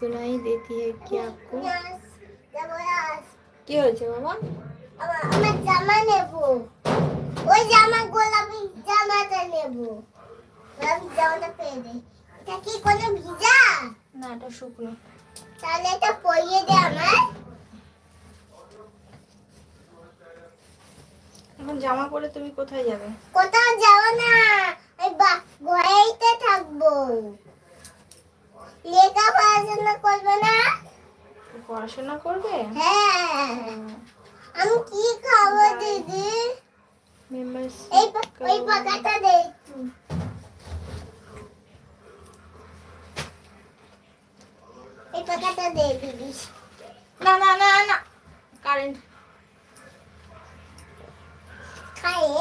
सुनाई देती है क्या आपको? কি হয়েছে বাবা? আমার জামা নেব, ওই জামা গোলাপি জামাটা নেব, গোলাপি জামাটা পরে দে। এটা কি কোনো ভিজা? না, এটা শুকনো। তাহলে এটা পরিয়ে দে আমার। এখন জামা পরে তুমি কোথায় যাবে? কোথাও যাব না, এই ঘরেইতে থাকবো। লেখা পড়াশোনা করবে না? পড়াশোনা করবে? হ্যাঁ। আমি কি খাবো দিদি? মেম্বার্স এই পাকাটা দে একটু। এই পাকাটা দে দিদি। না না না না, কারেন্ট খায়ে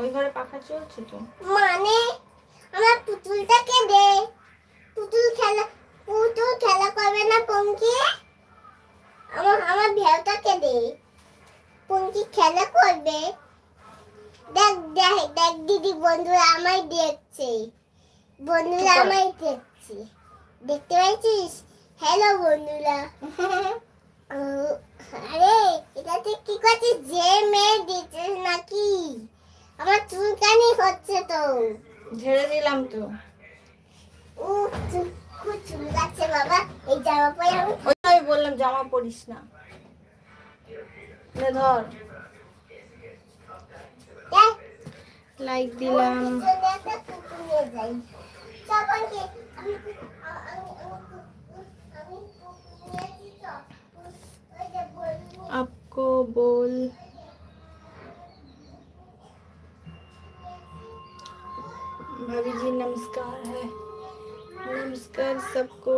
ওই ঘরে পাখা চলছে তো। মানে আমার পুতুলটাকে দে। পুতুল খেলা করবে না পঙ্কি? আমার ভেউটাকে দে, পঙ্কি খেলা করবে। দেখ দেখ দেখ দিদি, বন্ধুরা আমায় দেখছে, বন্ধুরা আমায় দেখছে, দেখতে পাচ্ছিস? হ্যালো বন্ধুরা। আরে এটা তুই কি করছিস? যে মেয়ে দিচ্ছিস নাকি? আমার চুলকানি হচ্ছে তো। ঝেড়ে দিলাম তো। খুব চুল কাচ্ছে বাবা, এই জামা পরে আমি। আমি বললাম জামা পরিস না। ধর, লাইক দিলাম। आपको बोल भाभी जी नमस्कार है, नमस्कार सबको।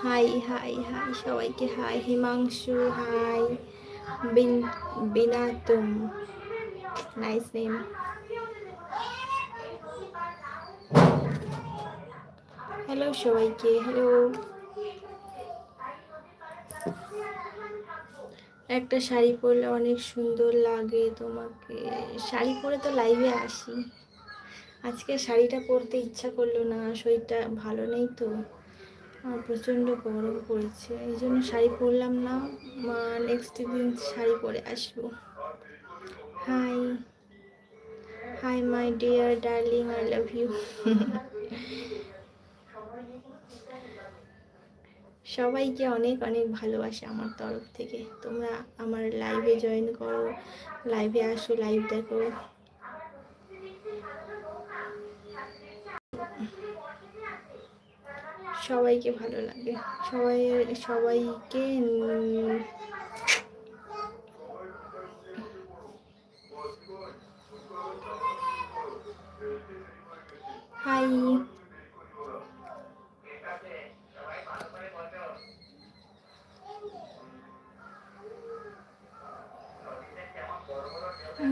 हाय हाय हाय সবাইকে হাই। হিমাংশু হাই। বিনা তুম, নাইস নেম। হ্যালো সবাইকে, হ্যালো। একটা শাড়ি পরলে অনেক সুন্দর লাগে তোমাকে। শাড়ি পরে তো লাইভে আসি, আজকে শাড়িটা পরতে ইচ্ছা করলো না, শরীরটা ভালো নেই তো, আর প্রচণ্ড গরম পড়েছে, এই জন্য শাড়ি পরলাম না। নেক্সট দিন শাড়ি পরে আসবো। Hi hi my dear darling, I love you. সবাইকে অনেক অনেক ভালোবাসা আমার তরফ থেকে। তোমরা আমার লাইভে জয়েন করো, লাইভে আসো, লাইভ দেখো। সবাইকে ভালো লাগে, সবাইকে হাই।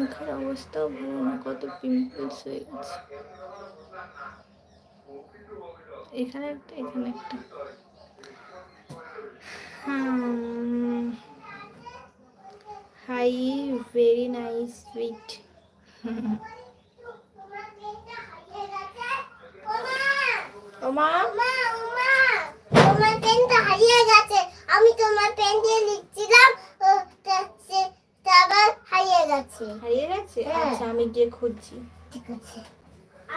মুখের অবস্থাও ভালো না, কত পিম্পলস হয়ে গেছে। এখানে একটা, এখানে একটা। Hi, very nice sweet. ওমা তোমার পেনটা হারিয়ে গেছে, আমি তোমার পেন দিয়ে লিখছিলাম, আবার হারিয়ে গেছে। হারিয়ে গেছে? আচ্ছা, আমি গিয়ে খুঁজছি। ঠিক আছে,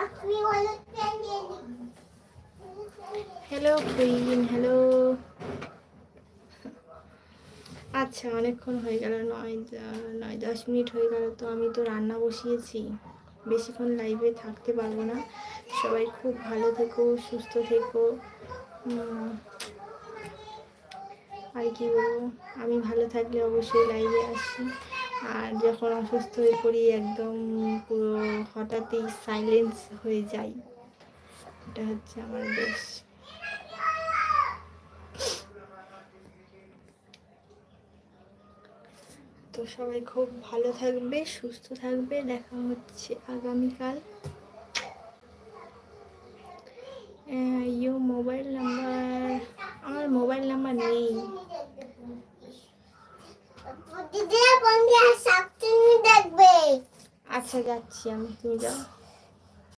আপনি হলুদ পেন দিয়ে লিখুন। Hello queen, hello. আচ্ছা, অনেকক্ষণ হয়ে গেল, 9-10 মিনিট হয়ে গেল তো। আমি তো রান্না বসিয়েছি, বেশিক্ষণ লাইভে থাকতে পারবো না। সবাই খুব ভালো থেকো, সুস্থ থেকো। আর কি বলবো, আমি ভালো থাকলে অবশ্যই লাইভে আসি, আর যখন অসুস্থ হয়ে পড়ি একদম পুরো হঠাৎই সাইলেন্স হয়ে যাই, এটা হচ্ছে আমার দোষ। তো সবাই খুব ভালো থাকবে, সুস্থ থাকবে, দেখা হচ্ছে আগামীকাল। মোবাইল নাম্বার, আমার মোবাইল নাম্বার নেই। আচ্ছা, যাচ্ছি আমি, তুমি যাও।